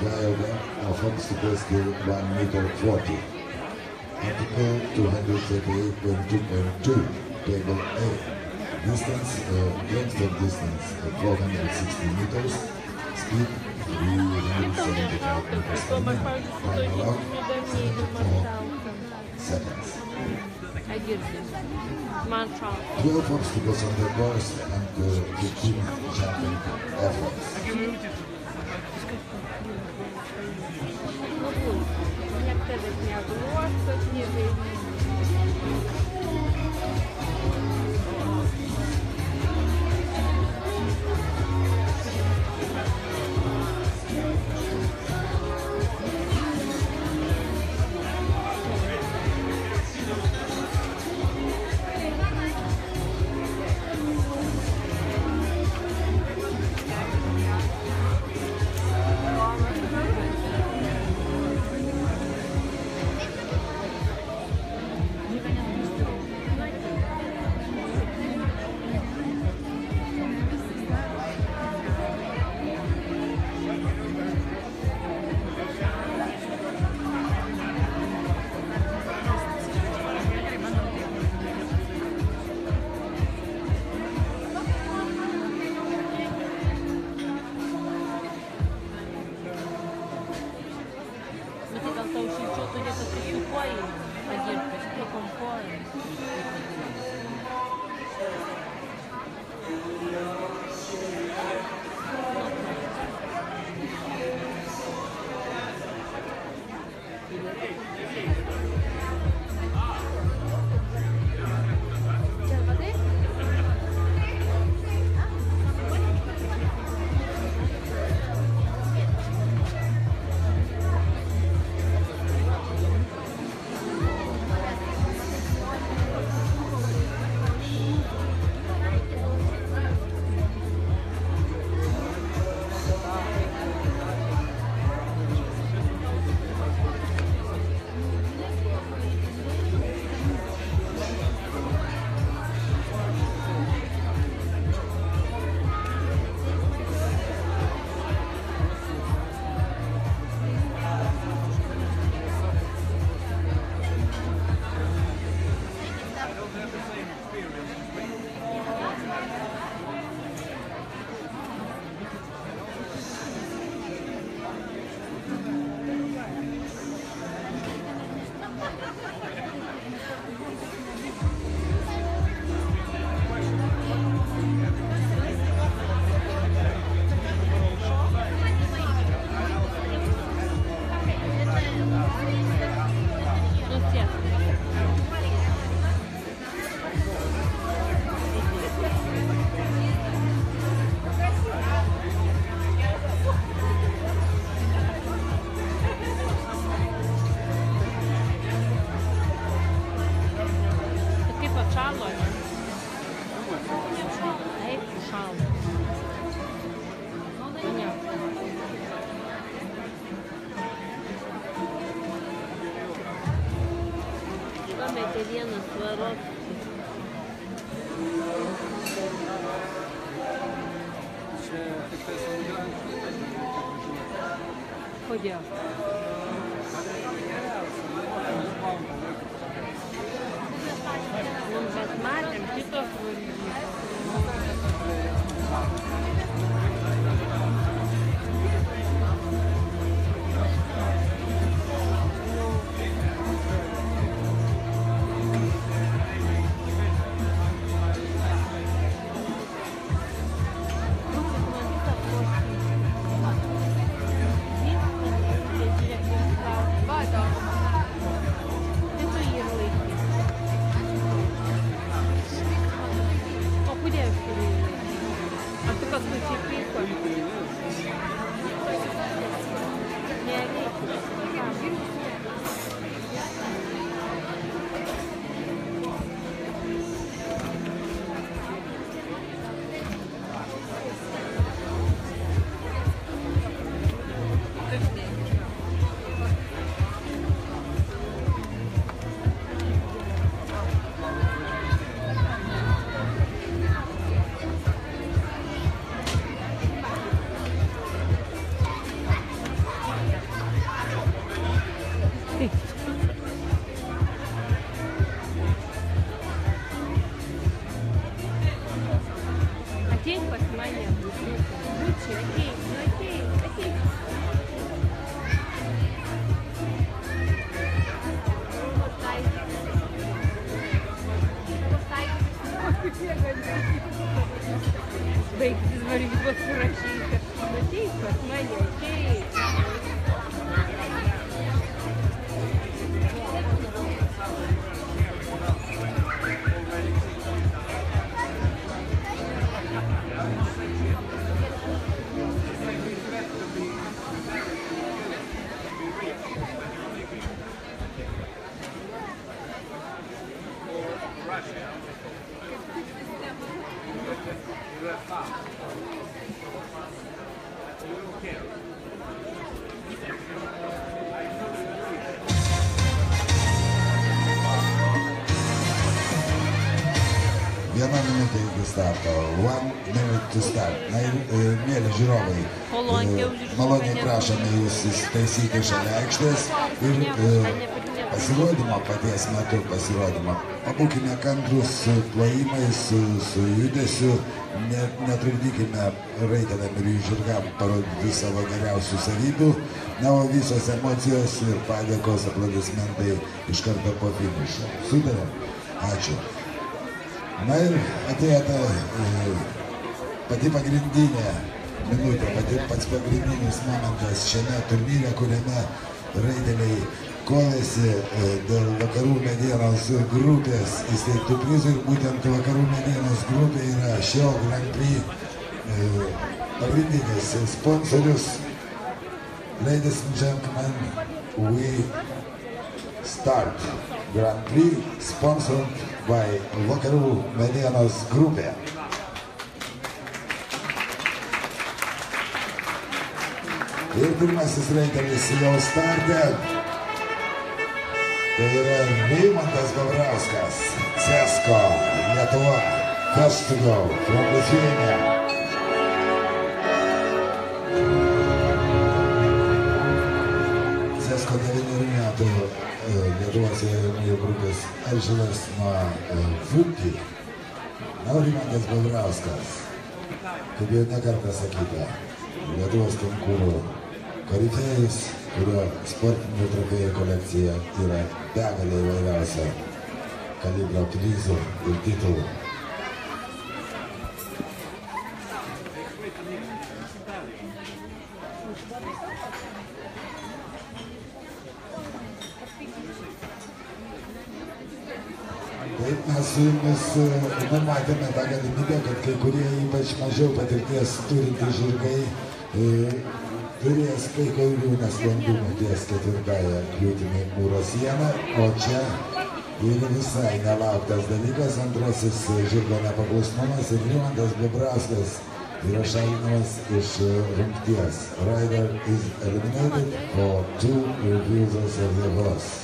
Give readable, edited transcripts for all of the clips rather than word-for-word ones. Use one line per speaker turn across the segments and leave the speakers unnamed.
diagram of obstacles to 1 meter 40. Article 238.2.2, Table A. Distance, gangster distance, 460 meters. Speed, 375 meters per minute. Time allowed, 74 seconds. 12 obstacles on the course and 15 jumping efforts.
Vienas svaros. Kodėl? Bet matėm kitos varžybos.
Paskui čia pyko.
Viena minutė iki starto. 1 minute to start. Na ir, mėly žiūrovai, maloniai prašome jūs įsitaisyti šalia aikštės ir pasirodymo paties metu pasirodymo. Pabūkime kantrus su plojimais, su judesiu, netrukdykime raiteliam ir jų žirgam parodyti savo geriausių savybių. Na, o visos emocijos ir padėkos aplodismentai iš karto po finišo. Sutarėm? Ačiū. Na ir atėjo ta pati pagrindinė minutė, pats pagrindinis momentas šiame turnyre, kuriame raiteliai kovėsi dėl Vakarų medienos grupės įsteigtų prizų ir būtent Vakarų medienos grupė yra šio Grand Prix pagrindinis sponsorius. Ladies and gentlemen, we start Grand Prix sponsored by Vakarų medienos grupė. Ir pirmasis raitelis jau startė. Tai yra Rimantas Babrauskas, CSKA, Lietuva, first to go from Lithuania. CSKA 9 metų Lietuvos jaunųjų grupės Alžilas nuo Futį. Na, Rimantas Babrauskas, kaip jau nekartą sakyta, Lietuvos konkūrų korifėjus, kurio sportinių trofėjų kolekcija yra begalė įvairiausia kalibro prizų ir titulų. Taip, mes su jumis numatėme tą galimybę, kad kai kurie ypač mažiau patirties turintys žirgai turės kai kurių nesklandumų ties ketvirtąją kliūtimi mūro sieną, o čia yra visai nelauktas dalykas, antrasis žirgo nepaklusnumas ir Rimantas Babrauskas yra šalinamas iš rungties. Rider is eliminated for 2 refusals of the horse.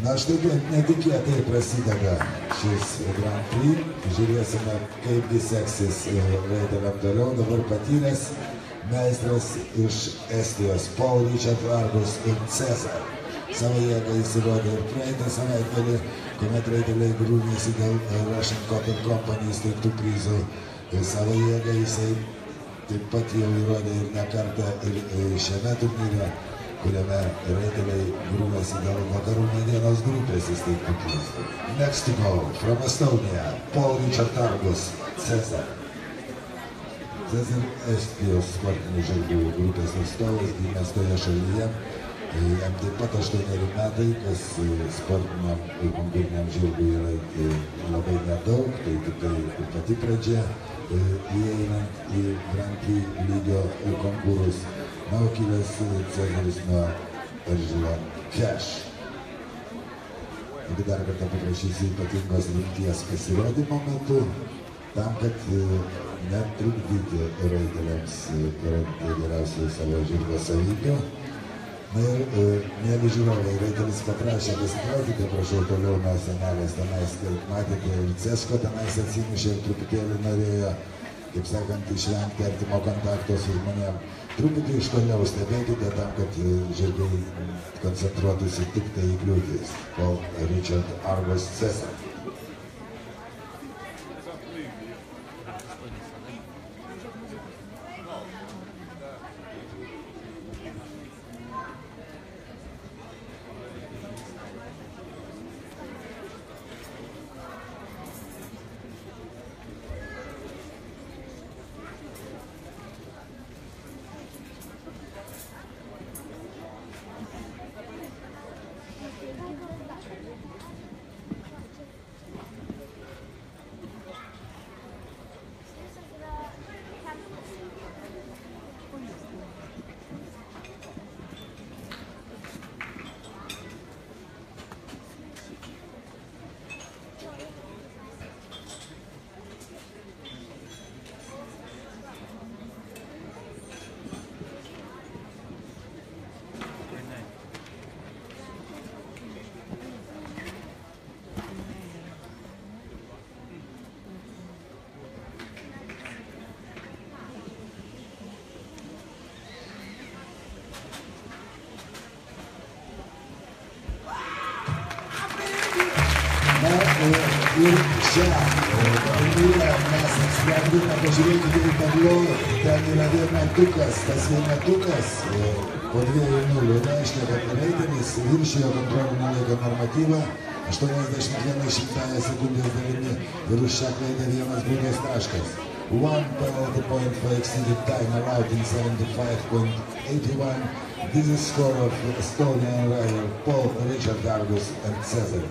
Na, štai netikėtai prasideda šis Grand Prix. Žiūrėsime, kaipgi seksis raiteliam toliau. Dabar patyręs meistras iš Estijos, Paul Richard Vargus ir Cezar. Savo jėgą įsirodė ir praeitą savaitgalį, kuomet raiteliai grūmėsi dėl Russian Cotton Company įsteigtų prizų. Savo jėgą jisai taip pat jau įrodė ir ne kartą ir šiame turnyre, kuriame raiteliai grūmėsi dėl Vakarų medienos grupės įsteigtų prizų. Next to go, from Estonia, Paul Richard Vargus, Cezar. Cezar Estijos sportinių žirgų grupės atstovas, gimęs toje šalyje. Jam taip pat 8 metai, kas sportiniam ir konkuriniam žirgui yra labai nedaug, tai tik tai pati pradžia įeinant į Grand Prix lygio konkurus. Na, o kilęs Cezaris nuo Alžilo Cash. Taigi dar kartą paprašysiu ypatingos rimties pasirodymo metu, tam, kad netrukdyti raiteliams parodyti geriausių savo žirgo savybių. Na ir, mėly žiūrovai, raitelis paprašė pasitraukite, prašau, toliau nuo senelės tenais, kaip matėte, ir CSKA tenais atsimušė ir truputėlį norėjo, kaip sakant, išvengti artimo kontakto su žmonėm. Truputį iš toliau stebėkite tam, kad žirgai koncentruotųsi tik tai į kliūtis. Paul Richard Vargus, Cezar. Ir čia mes apsprendėme, pažiūrėkite į tablo, ten yra vienetukas, tas vienetukas po 2:0 reiškia, kad reitingas viršijo kontrolinio laiko normatyvą 81/100 sekundės dalimi ir už šią klaidą 1 baudos taškas. 1 penalty point for extended time allowed in 75.81. This is score of Estonian rider Paul, Richard Dargus and Cezar.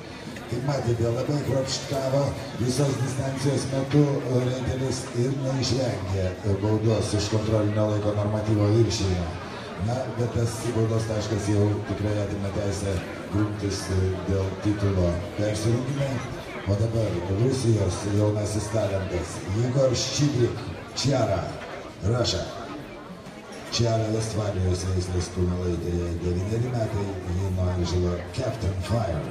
Kaip matėte, labai kruopštavo visos distancijos metu reitelis ir neišvengė baudos už kontrolinio laiko normatyvo viršijimą. Na, bet tas baudos taškas jau tikrai atima teisę grumtis dėl titulo persirungimai. O dabar Rusijos jaunasis talentas Igor Ščibrik, Čiara, Russia. Čiara Vestfalijos veislės kūnalaitė, 9 metai, ji nuo Angelo Captain Fire.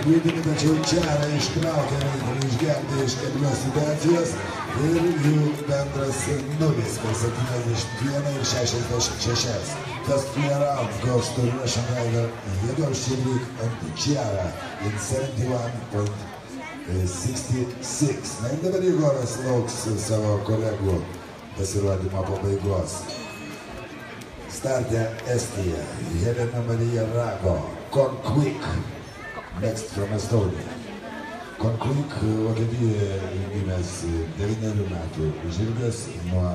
Klaidinį, tačiau Čiara ištraukė reikalį, išgelbė iš keblios situacijos ir jų bendras 0 per 71 ir 66. First clear out goes to Russian rider Igor Ščibrik and Čiara in 71.66. Na ir dabar Igoras lauks savo kolegų pasirodymo pabaigos. Startė Estija, Helena Marija Rago, Konquik. Next from Estonia. Konquik Vokietijoje gimęs 9 metų žirgas nuo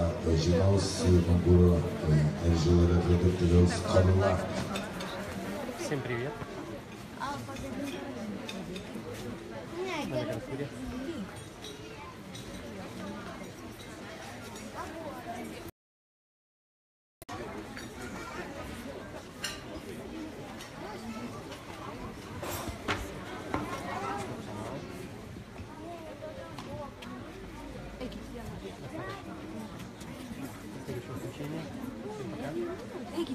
žymaus konkūro Angelo reproduktyviaus Karla.
Всем привет.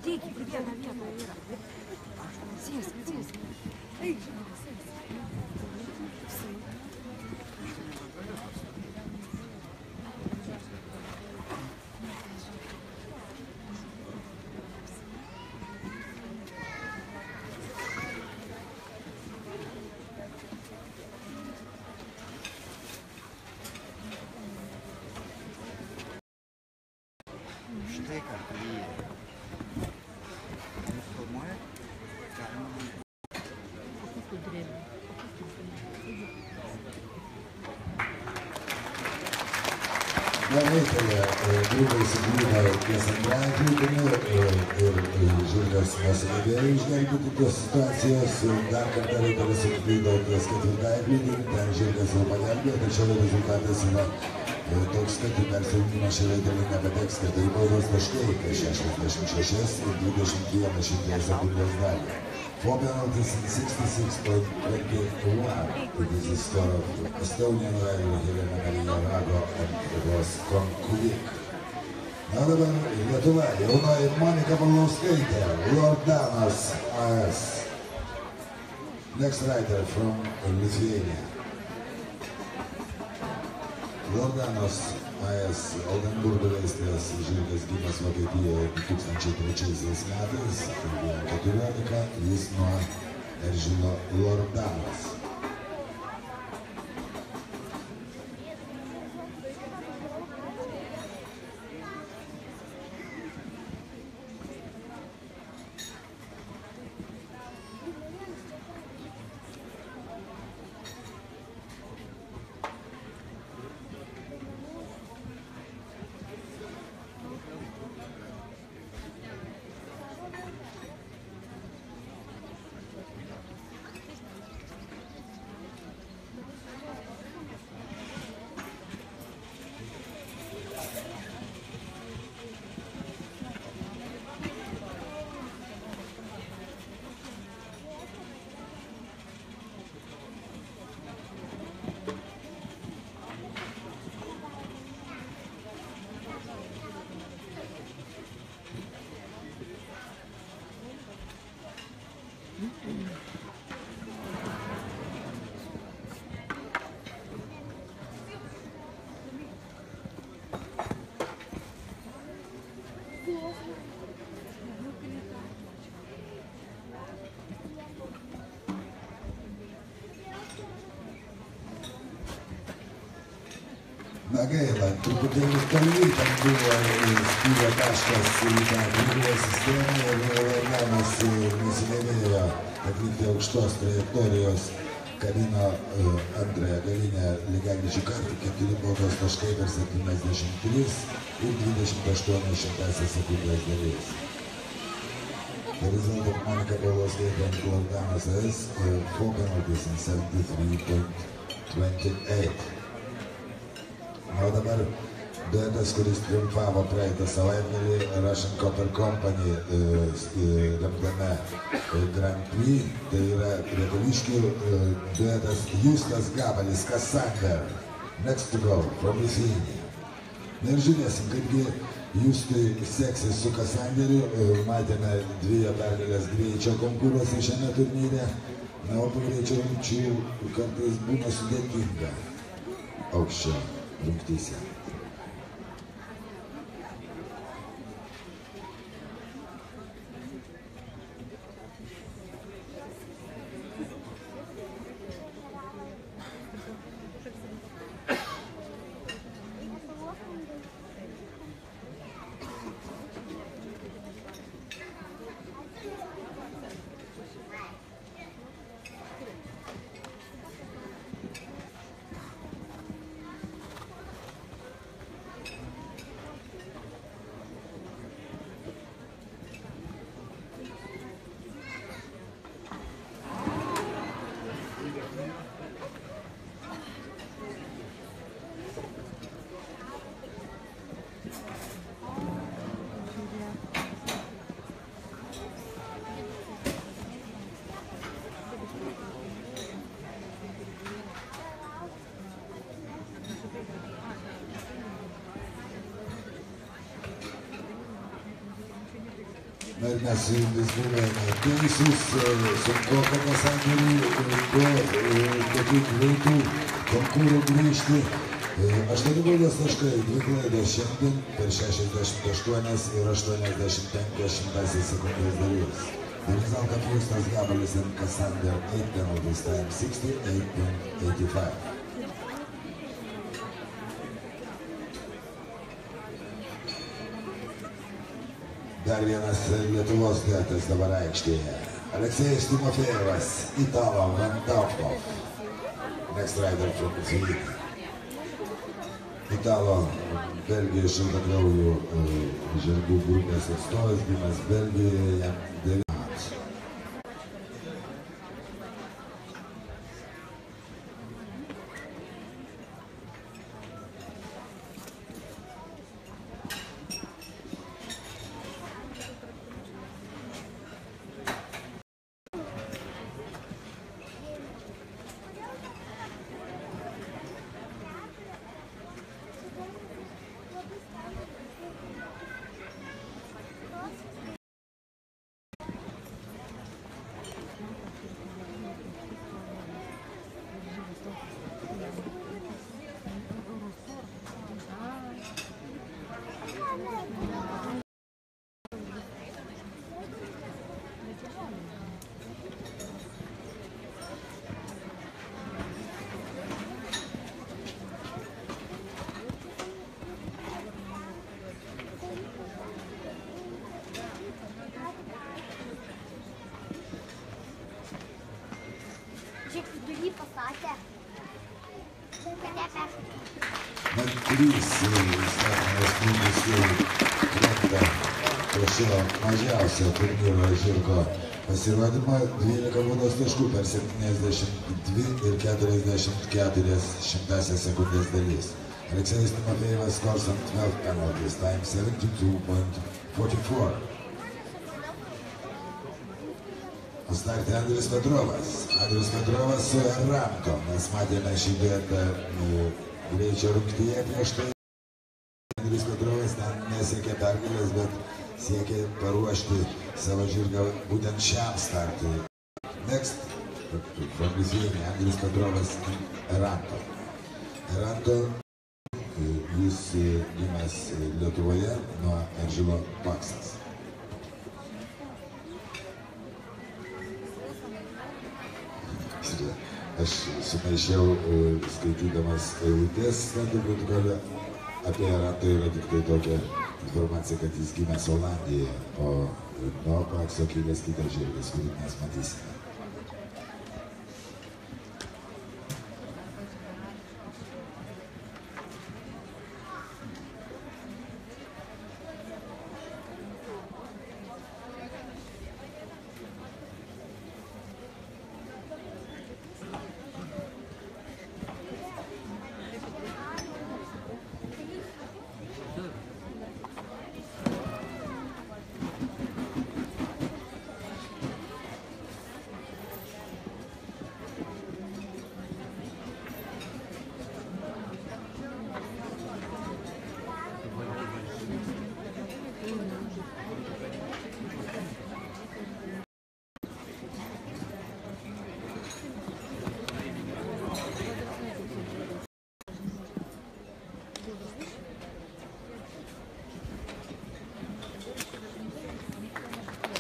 Эки, привет, Съезд.
Stecker,
Vienintelė grupė įsiklydo ties antrąją kliūtimi ir žirgas nesugebėjo išgelbėti tos situacijos. Dar kartą reitelis įsiklydo ties ketvirtąją kliūtimi, ten žirgas jau pagelbėjo, tačiau rezultatas yra toks, kad į persirungimą šį reitelį nepateks 4 baudos taškai, tai 66 ir 21 sekundės dalį. 4 penalties in 66.21. It is the score of Estonian rider Helena Marija Rago and Igor Konquik. Na dabar Lietuva, jaunoji Monika Paulauskaitė, Lordanas AS. Next rider from Lithuania. Lordanos AS Oldenburgo veislės žirgas gimęs Vokietijoje 2003 metais, tai 14, jis nuo Eržino Lordanos. Na gaila, truputėlį toli ten buvo skyrė taškas į tą grįžimo sistemą ir Lordanas nesigalėjo atlikti aukštos trajektorijos kabino antrąją galinę lygiagrečių kartą, 4 baudos taškai per 73 ir 28 sekundės dalis. The result of Monica Paulowskaitė and Lordanas AS 4 penalties in 73.28. O dabar duetas, kuris triumfavo praeitą savaitgalį Russian Copper Company remtame Grand Prix, tai yra lietuviškių duetas Justas Gabalis Kassander, Next to Go from Lithuania. Na ir žiūrėsim, kaipgi Justui seksis su Kassanderiu, matėme 2 pergalės greičio konkuruose šiame turnyre, na o po greičio rungčių kartais būna sudėtinga aukščio rungtyse. Na ir mes vis buvome teisūs, sunku Kassanderiui po tokių greitų konkūrų grįžti. 8 baudos taškai, 2 klaidos šiandien per 68 ir 85 sekundės dalis. The result of Justas Gabalis and Kassander 8 penalties time 68.85. Dar vienas Lietuvos duetas dabar aikštėje. Aleksejus Timofejevas, Italo Vandaukov. Next rider from Lithuania. Italo, Belgijos šiltakraujų žirgų grupės atstovas, gimęs Belgijoje, jam 9 metų. trys įstatymas smūgis krenta po šio mažiausio turnyro žirgo pasirodymą 12 baudos taškų per 72 ir 44 sekundės dalis. Alexejus Timofejevas scores on 12 penalties, time 72.44. O starte Andrius Petrovas. Andrius Petrovas su Aramko. Mes matėme šį duetą greičio rungtyje prieš tai. Andrius Petrovas ten nesiekė pergalės, bet siekė paruošti savo žirgą būtent šiam startui. Next, from Lithuania, Andrius Petrovas Aramko. Aramko, jis gimęs Lietuvoje nuo Eržilo Paksas. Aš sumaišiau skaitydamas eilutės protokolą apie Arantą yra tik tai tokia informacija, kad jis gimęs Olandijoje, o nuo Pakso kilęs kitas žirgas, kurį mes matysime.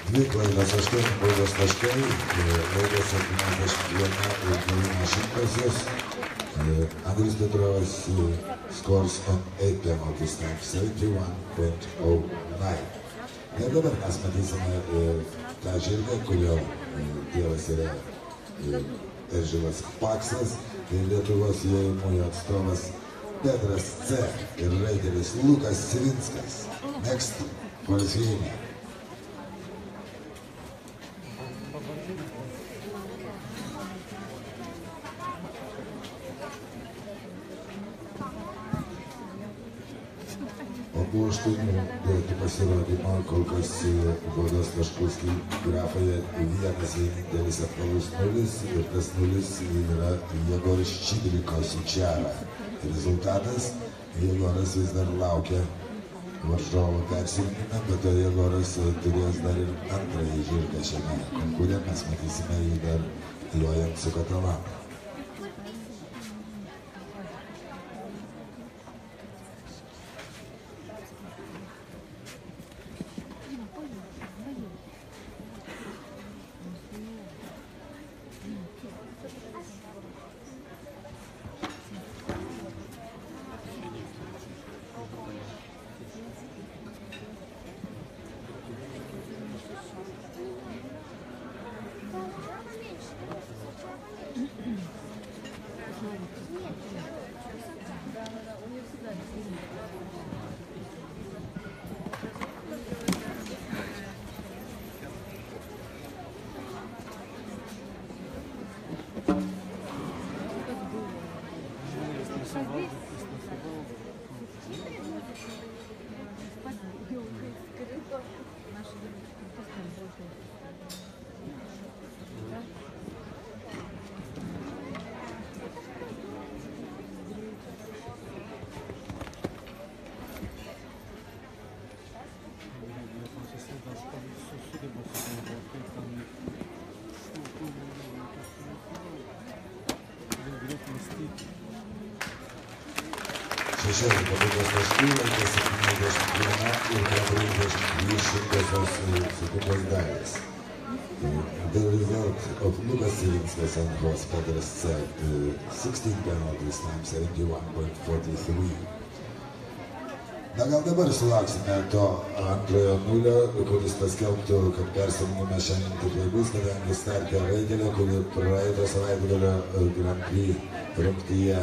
Dvi klaidos 8 baudos taškai, laikas 71,9. Andrius Petrovas scores on 8 penalties, time 71.09. Ir dabar mes matysime tą žirgą, kurio tėvas yra Eržilas Paksas, tai Lietuvos jojimųjų atstovas Petras C. ir raiteris Lukas Civinskas. Next, for Lithuania. O po 8 duetų pasirodymo kol kas baudos taškų grafoje vienas vienintelis apvalus 0 ir tas 0 yra Jegoras Čidriko Sičiara. Rezultatas Jegoras vis dar laukia varžovo persirinkime, bet to Jegoras turės dar ir antrąjį žirgą šiame konkurse, mes matysime jį dar jojant su Katalanu. Šešėlį pabaidos taškų, laikas 71,42 sekundės dalys. The result of Lukas Civinskas and horse Petras C. 16 penalties, time 71.43. Na gal dabar sulauksime to antrojo nulio, kuris paskelbtų, kad persirengime šiandien tikrai bus, kadangi startė raitelė, kuri praeito savaitgalio Grand Prix rungtyje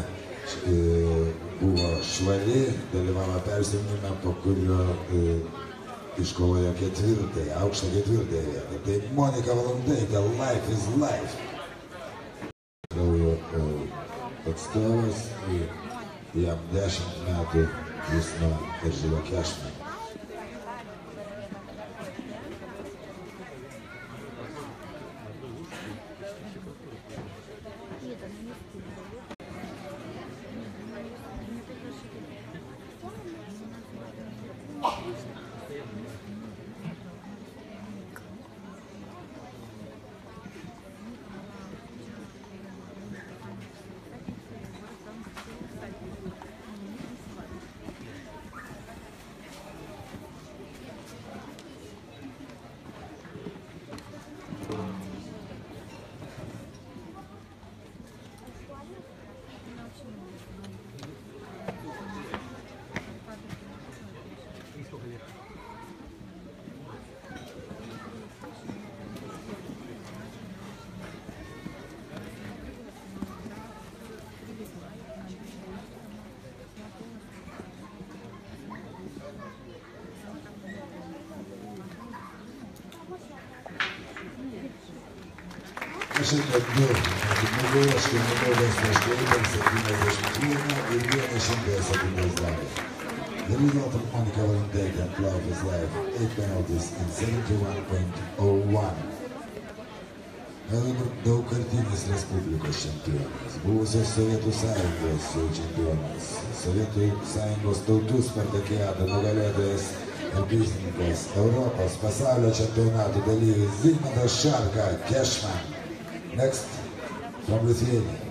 buvo švari, dalyvavo persijungime, po kurio iškovojo aukštą ketvirtąją vietą. Tai Monika Valandaitė, Life is Life. Kraujo atstovas, jam 10 metų, jis nuo Eržilo Kešmano. Šiandien du nugalėškai nebaudas taškai per 71 ir 170. The result of Monika Valandaitė and Life is Life, 8 penalties in 71.01. Daugkartinis Respublikos čempionas, buvusios Sovietų Sąjungos čempionas, Sovietų Sąjungos tautų spartakiadą nugalėtojas ir prizininkas, Europos pasaulio čempionatų dalyvis Zigmantas Šarka, Kešman. Next, from Lithuania.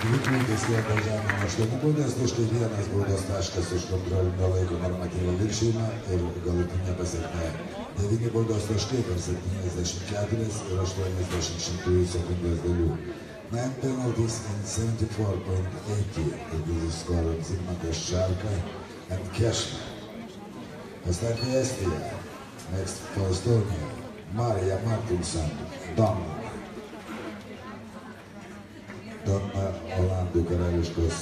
Dvikūtis lieka žemė 8 baudas, taškai 1 baudos taškas už kontrolinio laiko normatyvo viršijimą ir galutinė pasiekmė 9 baudos taškai per 74 ir 80 sekundės dalių. 9 penalties in 74.80 ir this score of Zigmantas Šarka and Kešman. Pastatė Estija. Next for Estonia, Marija Martinsson, Donna. Donna Olandų karališkos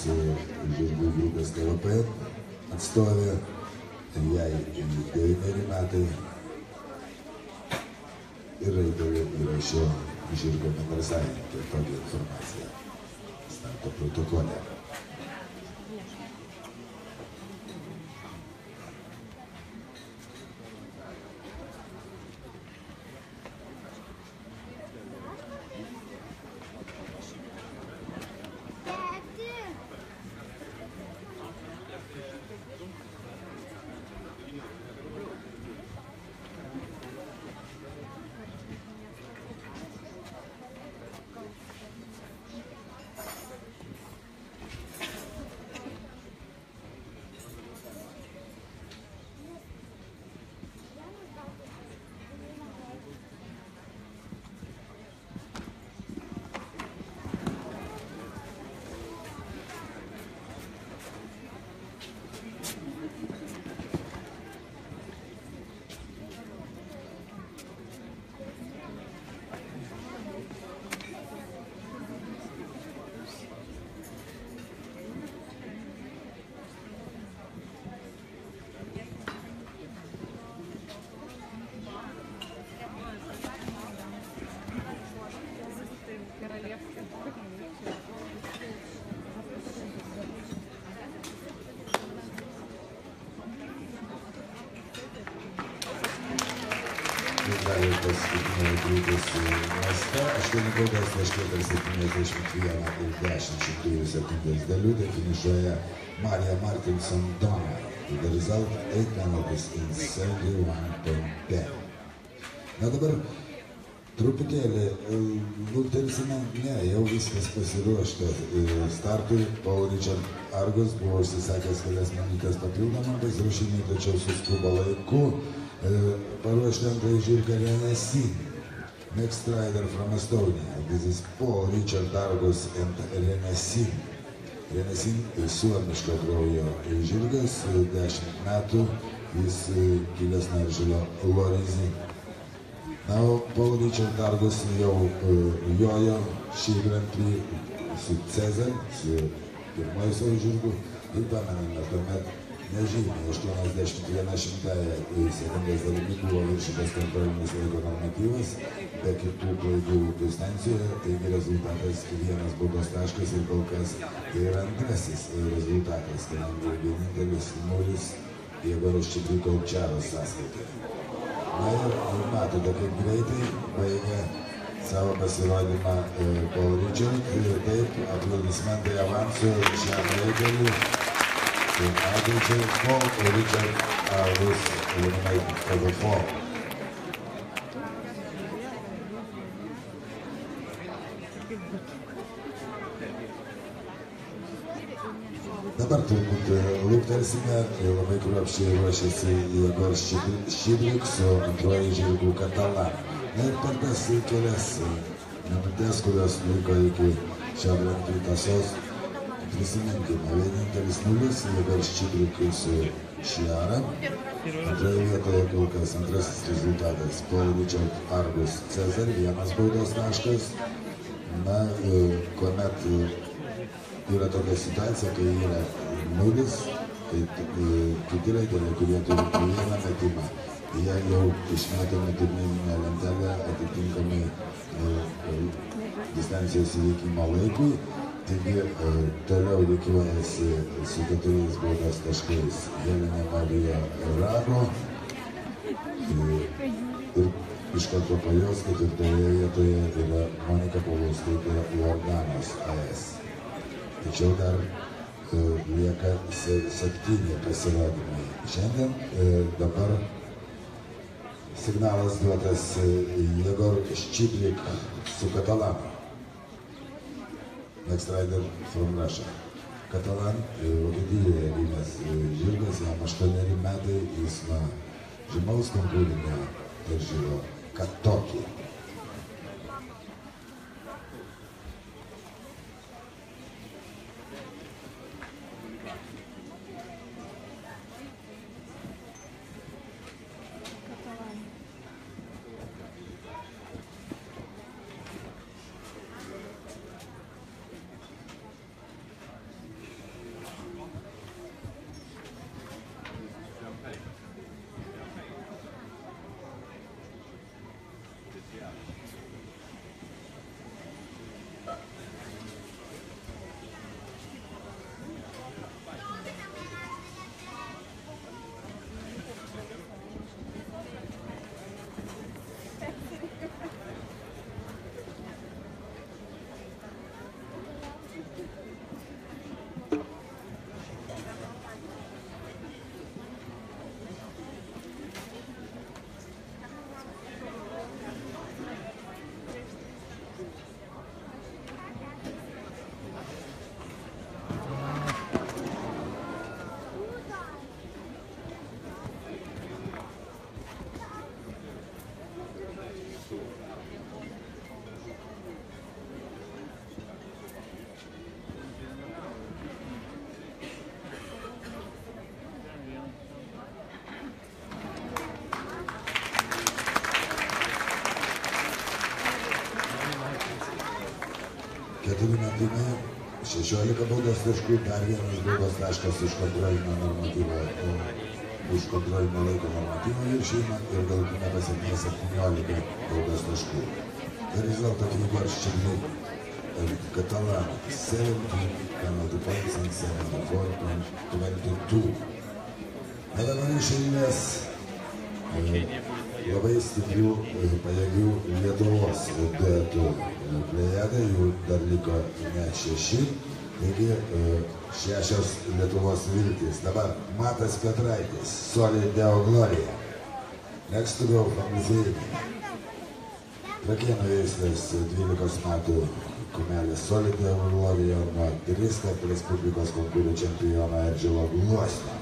žirgų grupės KVP atstovė, jai 9 metai ir Raidolė yra šio žirgo bendrasavininkė. Tokia informacija starto protokole. Rytis Mieste, 8 baudos taškai per 71,10 dalių, tai finišuoja Marija Martinson Dona. The result 8 penalties in 71.10. Na dabar truputėlį luktelsime, ne, jau viskas pasiruošta startui. Paul Richard Argus buvo užsisakęs kelias minutės papildomam pasiruošimui, tačiau suskubo laiku paruošti antrąjį žirgą Renesin. Next rider from Estonia. This is Paul Richard Argus and Renesin. Renesin suomiško kraujo žirgas, 10 metų, jis kilęs Narželo Lorenzi. Na, o Paul Richard Argus jau jojo šį Grand Prix su Cezar, su pirmoju savo žirgu, ir pamename, tuomet nežymiai 81/100 sekundės dalimi buvo viršytas kontrolinis laiko normatyvas, be kitų klaidų distancijoje, taigi rezultatas vienas baudos taškas ir kol kas tai yra antrasis rezultatas, kadangi vienintelis nulis Jegoras Čebriko Čaros sąskaitoje. Na ir matote, kaip greitai baigė savo pasirodymą Paul Richard, taip, aplodismentai avansu šiam reikalui. Ateičiai Paul Richard Argus eliminated for the fall. Dabar turbūt luktelsime, labai kruopščiai ruošiasi Jegoras Čibrik su antroji žirgų Catalan. Na ir per tas kelias minutės, kurios liko iki šio Grand Prix tąsos, prisiminkime, vienintelis nulis, Jegoras Čibrik su Šiara. Antroje vietoje kol kas antrasis rezultatas Paul Richard Argus Cezar, vienas baudos taškas. Na, kuomet yra tokia situacija, kai yra nulis, tai kiti raiteliai, kurie turi vieną metimą, jie jau išmetami turnyrinę lentelę atitinkamai distancijos įveikimo laikui. Taigi toliau rikiuojasi su 4 baudos taškais Helena Marija Rago ir iš karto po jos 4 vietoje yra Monika Paulauskaitė Jordanos AS. Tačiau dar lieka 7 pasirodymai. Šiandien dabar signalas duotas Jegoras Čibrik su Catalanu. Next rider from Russia. Catalan, Vokietijoje gimęs žirgas, jam 8 metai, jis nuo žymaus konkūrinio daržyvo Katokį. Keturi metimai, 16 baudos taškų, dar vienas baudos taškas už kontrolinio normatyvo, už kontrolinio laiko normatyvo viršijimą ir galutinė pasiekmė 17 baudos taškų. The result of Jegoras Čibrik and Catalan 17 penalty points and 74.22. Na dabar iš eilės labai stiprių, pajėgių Lietuvos duetų plejada, jų dar liko net 6. Taigi 6 Lietuvos viltys. Dabar Matas Petraitis, Solid Deo Gloria. Next to go from Lithuania. Trakėnų veislės 12 metų kumelės Solid Deo Gloria nuo 3 Respublikos konkurų čempiono Erdžilo Gluosnio.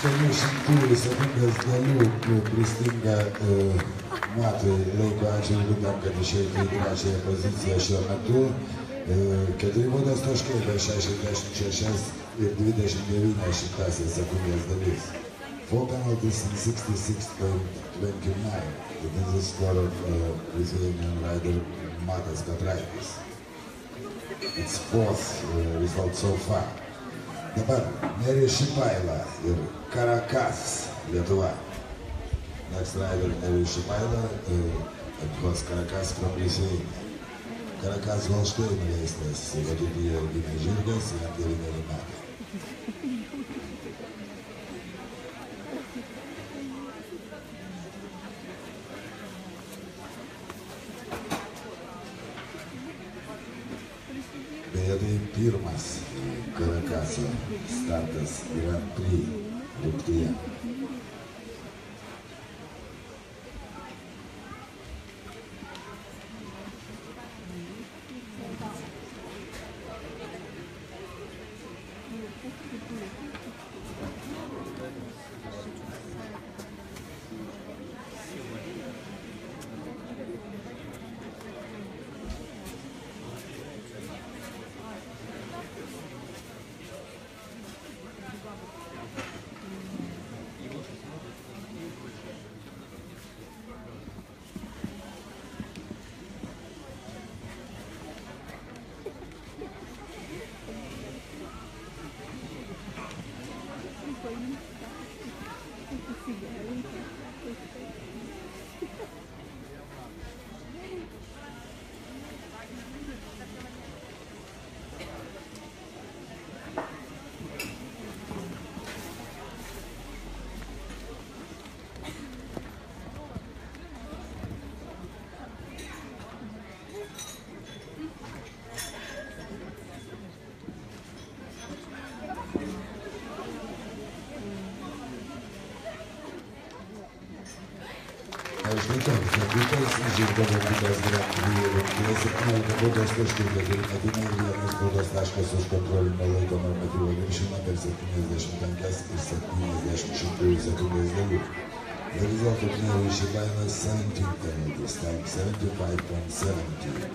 Šimtųjų sekundės dalių pristinga Matui laiko atžvilgiu tam, kad išeitų į 3. poziciją šiuo metu. 4 baudos taškai be 66 ir 29 sekundės dalis. 4 penalties in 66.29. This is the score of Lithuanian rider Matas Petraitis. It's 4th result so far. Dabar Nerijus Šipaila ir Karakas, Lietuva. Next rider Nerijus Šipaila, Edvos Karakas from Lithuania. Karakas Holšteino veislės Vokietijoje gimė žirgas, jam 9 metai. Beje, tai pirmas Karakaso startas Grand Prix rungtyje. Žirgas žirgo varžybos Grand Prix rungtyje 17 baudos taškų, 4 metimai ir 1 baudos taškas už kontrolinio laiko normatyvo viršymą per 75 ir 70 sekundės dalių. The result of Nerijus Šipailas 17 penalties, time 75.70.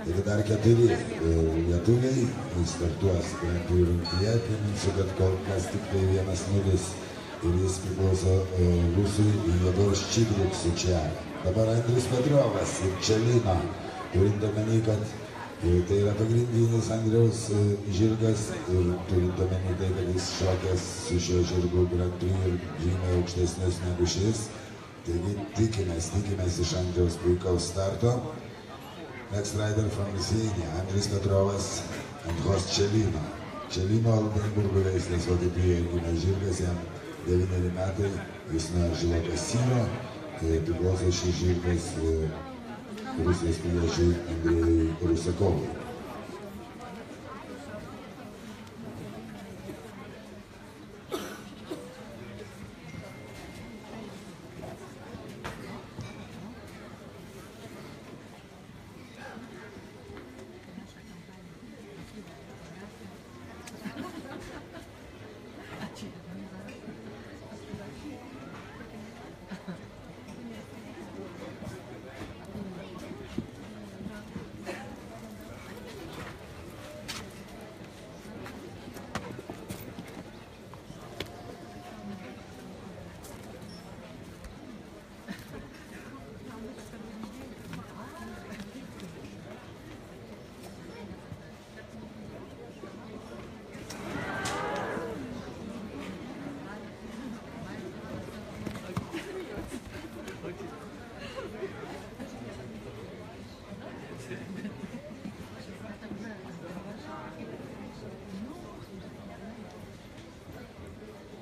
Taigi dar 4 lietuviai startuos Grand Prix rungtyje. Priminsiu, kad kol kas tik tai 1-0 ir jis priklauso rusui Jodor Ščibriksui čia. Dabar Andrius Petrovas ir Čelino, turint omeny, kad tai yra pagrindinis Andriaus žirgas ir turint omeny tai, kad jis šokęs su šio žirgu Grand Prix ir žymiai aukštesnis negu šis. Taigi tikimės iš Andriaus puikaus starto. Next rider from Lithuania, Andrius Petrovas. ant Horst Čelino. Čelino Oldenburgo veislės Vokietijoje gimęs žirgas, jam 9 metai, jis nuo Žilo Kasyno, priklauso šis žirgas Rusijos piliečiui Andrėjui Rusakovui.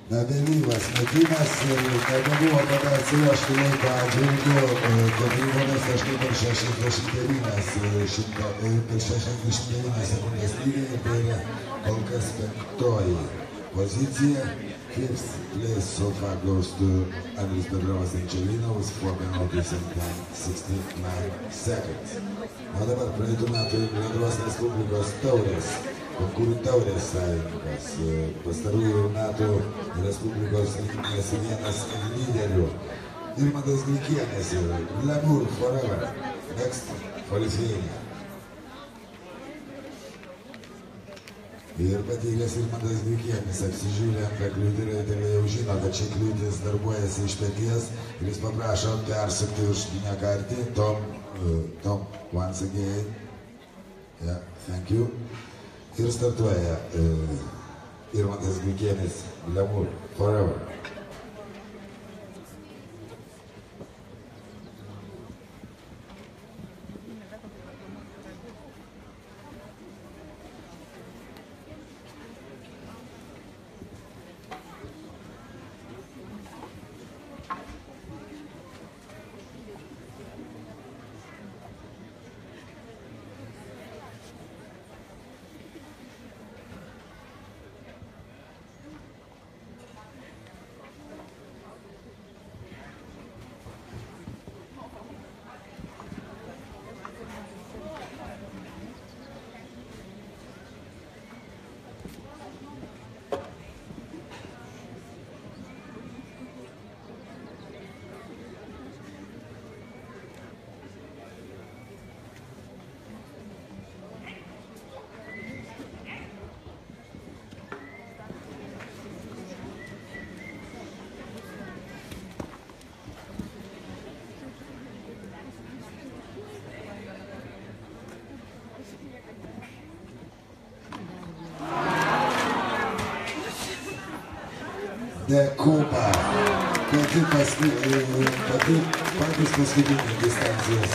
Na, vėlyvas metimas, nebebuvo kada atsivežti laiko atžvilgiu, 4:69 sekundės lygiai ir tai yra kol kas 5. pozicija. 5th place so far goes to Andrius Pedrovas and Čelino with 4 minutes and 69 seconds. O dabar praeitų metų Lietuvos Respublikos taurės, konkurų taurės savininkas, pastarųjų metų Respublikos rinktinės vienas lyderių. Irmantas Grikienis ir Glamour Forever, next for Lithuania. Ir patyręs Irmantas Grikienis apsižiūrė antrą kliūtį ir raitelė jau žino, kad ši kliūtis darbuojasi iš peties ir jis paprašo persukti viršutinę kartį. Tom, once again. Yeah, thank you. Ir startuoja Irmantas Grikienis, Glamour Forever. Dekuba, patys paskutiniai distancijos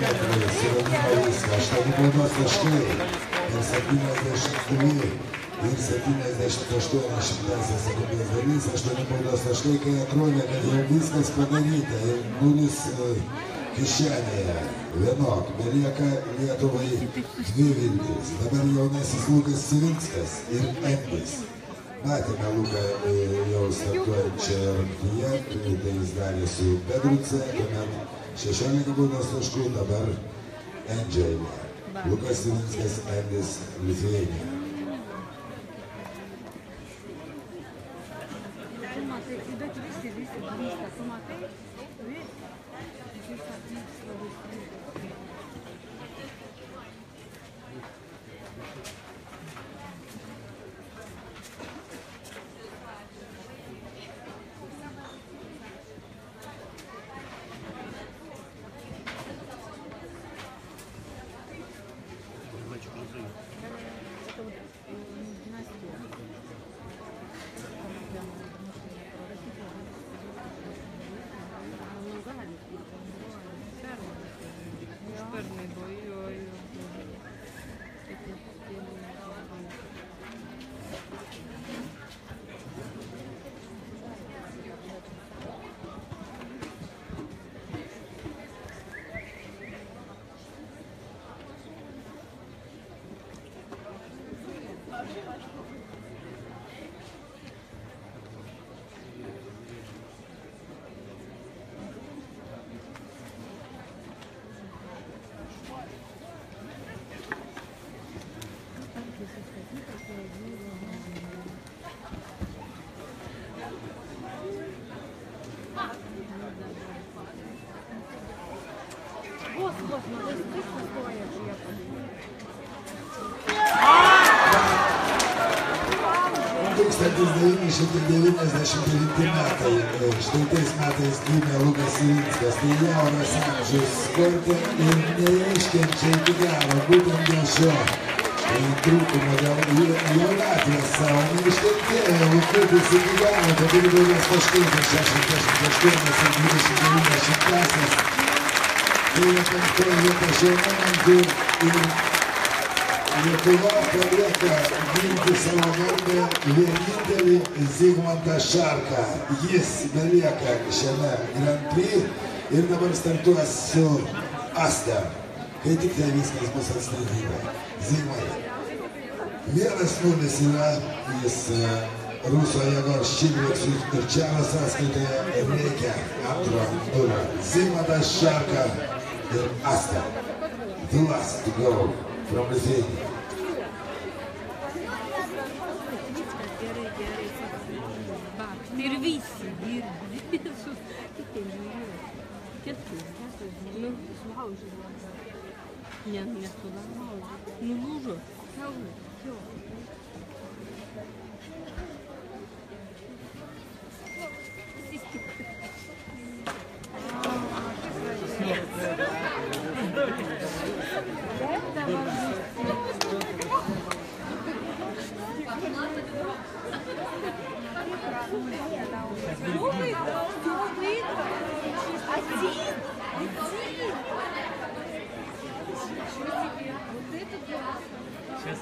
metrai suramino viską, 8 baudos taškai ir 72 ir 78 sekundės dalys, 8 baudos taškai, kai atrodė, kad jau viskas padaryta ir 0 kišenėje. Vienok, belieka Lietuvai 2 viltys. Dabar jaunasis Lukas Civinskas ir Endis. Matėme Luką jau startuojančią rungtyje, tai jis darė su Bedruce, tuomet 16 baudos taškų, dabar Endžiailė. Lukas Civinskas, Endis, Lithuania. 1999 metai. Štai tais metais gimė Lukas Ilinskas. Tai jaunas amžius sporte ir neiškenčia iki gero. Būtent dėl šio trūkumo, dėl jaunatvės savo neiškentėjo. Lukutis iki gero, dabar daugias taškais 68 ir 29 šimtasias. Tai yra 5 vieta šiuo momentu ir Lietuva palieka ginti savo garbę vienintelį Zigmantą Šarką. Jis belieka šiame Grand Prix ir dabar startuos su Asta. Kai tik tai viskas bus atstatyta. Zigmantai. 1-0 yra, jis Ruso Jegor Ščigliks ir Čiano sąskaitoje reikia antro nurio. Zigmantas Šarka ir Asta. The last to go from the thing.
Ir visi dirbi. Nu, sulaužė. Nesulaužė. Nulūžo.
Сейчас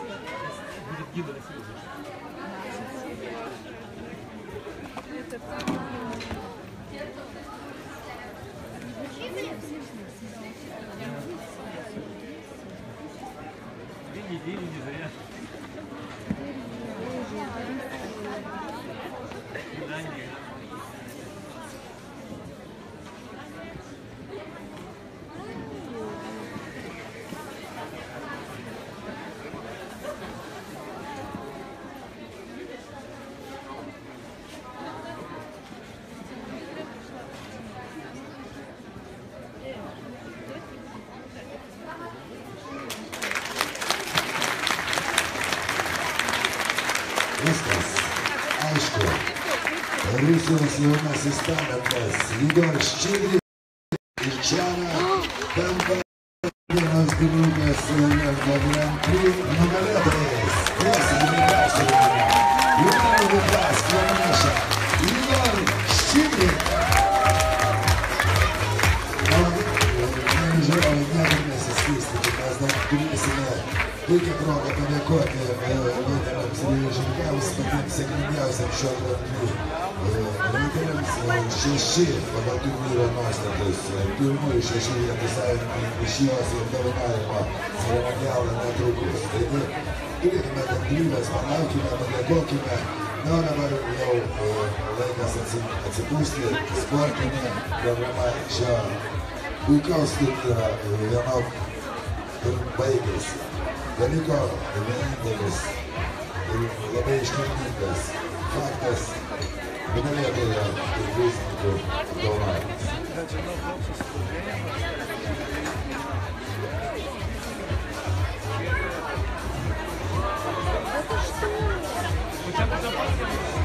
будет гидро слушать. Видите, зря. Свидание.
Viskas. Aišku. Rusijos jaunasis talentas Jegor Ščigliks ir Čiana tampa vienos grupės Grand Prix nugalėtojais. Klasikiniai persiūrėjimai. Liūdėjų Lukas praneša Jegor Ščigliks. Žiūrovai, niekur nesiskirstyti, mes dar turėsime puikią progą padėkoti raiteliams ir žirgams patiems sėkmingiausiams šio Grand Prix. Raiteliams 6 pagal turnyro nuostatus. Pirmųjų 6 vietų savininkai iš jos ir apdovanojimo ceremonialą netrukus. Taigi, turėkime kantrybės, palaukime, padėkokime. Na, dabar jau laikas atsipūsti. Sportinė programa šio puikaus turnyro vienok ir baigėsi. Dalyko vienintelis ir labai iškilmingas faktas nugalėtojo ir prizininkų apdovanojimas.
У тебя